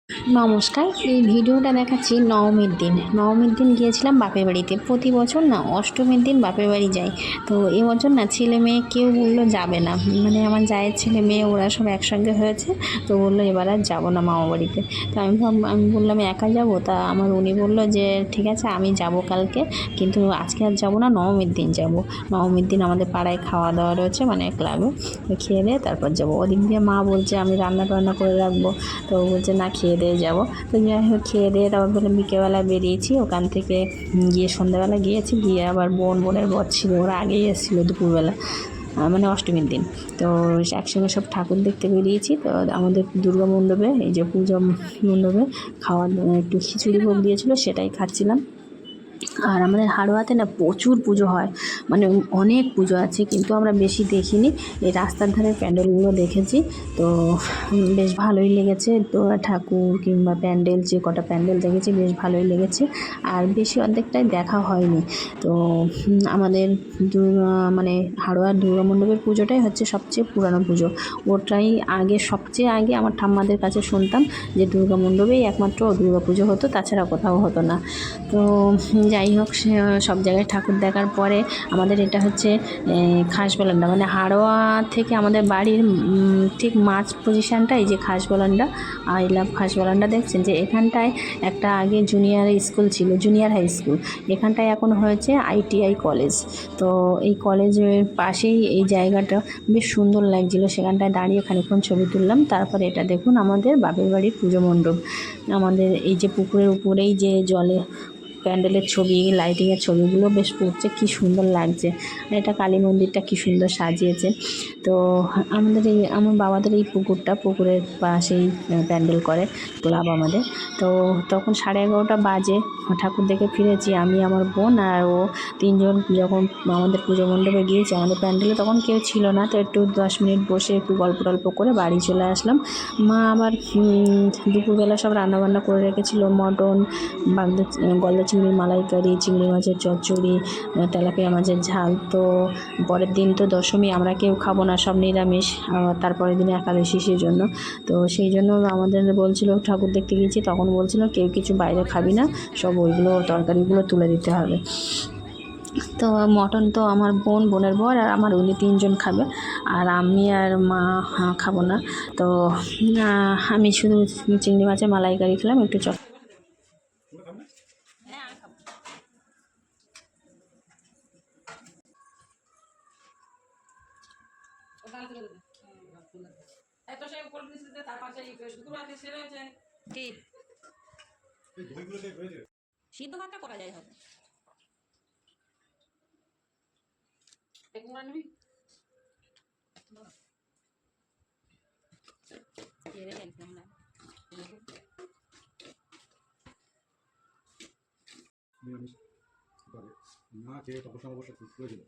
নমস্কার, এই ভিডিওটা দেখাচ্ছি নবমীর দিন। নবমীর দিন গিয়েছিলাম বাপের বাড়িতে। প্রতি বছর না অষ্টমীর দিন বাপের বাড়ি যাই। তো এবছর না ছেলে মেয়ে কেউ বললো যাবে না, মানে আমার জায়ের ছেলে মেয়ে ওরা সব একসঙ্গে হয়েছে। তো বললো এবার আর যাবো না মামা বাড়িতে। তো আমি বললাম একা যাব। তা আমার উনি বললো যে ঠিক আছে আমি যাব কালকে, কিন্তু আজকে আর যাবো না, নবমীর দিন যাব। নবমীর দিন আমাদের পাড়ায় খাওয়া দাওয়া রয়েছে, মানে ক্লাবে। খেয়ে দিয়ে তারপর যাবো। ওদিক দিয়ে মা বলছে আমি রান্না টান্না করে রাখবো। তো ও বলছে না খেয়ে দিয়ে যাবো। তো যাই হোক খেয়ে দিয়ে তারপর বলে বিকেলবেলা বেরিয়েছি ওখান থেকে। গিয়ে সন্ধ্যাবেলা গিয়েছি, গিয়ে আবার বোনের বর ছিল, ওরা আগেই এসেছিলো দুপুরবেলা, মানে অষ্টমীর দিন। তো একসঙ্গে সব ঠাকুর দেখতে বেরিয়েছি। তো আমাদের দুর্গা মণ্ডপে, এই যে পূজা মণ্ডপে খাওয়া একটু খিচুড়ি ভোগ দিয়েছিলো, সেটাই খাচ্ছিলাম। আর আমাদের হাড়োয়াতে না প্রচুর পুজো হয়, মানে অনেক পুজো আছে, কিন্তু আমরা বেশি দেখিনি। এই রাস্তার ধারে প্যান্ডেলগুলো দেখেছি। তো বেশ ভালোই লেগেছে। তো ঠাকুর কিংবা প্যান্ডেল, যে কটা প্যান্ডেল দেখেছি বেশ ভালোই লেগেছে। আর বেশি অর্ধেকটাই দেখা হয়নি। তো আমাদের মানে হাড়োয়ার দুর্গা মণ্ডপের পুজোটাই হচ্ছে সবচেয়ে পুরানো পুজো। ওটাই আগে, সবচেয়ে আগে আমার ঠাম্মাদের কাছে শুনতাম যে দুর্গা মণ্ডপেই একমাত্র দুর্গা পুজো হতো, তাছাড়া কোথাও হতো না। তো যাই হোক সব জায়গায় ঠাকুর দেখার পরে আমাদের এটা হচ্ছে খাসবালান্ডা, মানে হাড়োয়া থেকে আমাদের বাড়ির ঠিক মাঝ পজিশানটা এই যে খাসবালান্ডা, আই লাভ খাসবালান্ডা। দেখছেন যে এখানটায় একটা আগে জুনিয়র স্কুল ছিল, জুনিয়র হাই স্কুল। এখানটায় এখন হয়েছে ITI কলেজ। তো এই কলেজের পাশেই এই জায়গাটা বেশ সুন্দর লাগছিলো, সেখানটায় দাঁড়িয়ে খানিকক্ষণ ছবি তুললাম। তারপরে এটা দেখুন আমাদের বাপের বাড়ির পুজো মণ্ডপ। আমাদের এই যে পুকুরের উপরেই যে জলে প্যান্ডেলের ছবি, লাইটিংয়ের ছবিগুলো বেশ পড়ছে, কী সুন্দর লাগছে। আর এটা কালী মন্দিরটা কী সুন্দর সাজিয়েছে। তো আমাদের আমার বাবাদের এই পুকুরের পাশেই প্যান্ডেল করে ক্লাব আমাদের। তো তখন 11:30 বাজে, ঠাকুর দেখে ফিরেছি আমি, আমার বোন আর ও, তিনজন। যখন আমাদের পুজো মণ্ডপে গিয়েছি, আমাদের প্যান্ডেলে তখন কেউ ছিল না। তো একটু 10 মিনিট বসে একটু গল্প টল্প করে বাড়ি চলে আসলাম। মা আবার দুপুরবেলা সব রান্নাবান্না করে রেখেছিল, মটন, গলদা চিংড়ির মালাইকারি, চিংড়ি মাছের চচ্চড়ি, তেলাপিয়া মাছের ঝাল। তো পরের দিন তো দশমী, আমরা কেউ খাবো না, সব নিরামিষ। তারপরের দিনে একাদশী, সেই জন্য। তো সেই জন্য আমাদের বলছিল, ঠাকুর দেখতে গিয়েছি তখন বলছিল কেউ কিছু বাইরে খাবি না, সব ওইগুলো তরকারিগুলো তুলে দিতে হবে। তো মটন তো আমার বোনের বর আর আমার, উনি তিনজন খাবে। আর আমি আর মা খাবো না। তো আমি শুধু চিংড়ি মাছের মালাইকারি খেলাম, একটু সিদ্ধ ভাতটা করা যায় হবে। নিরামিষ করে না খেয়ে তপস্যা অবশ্য প্রয়োজন।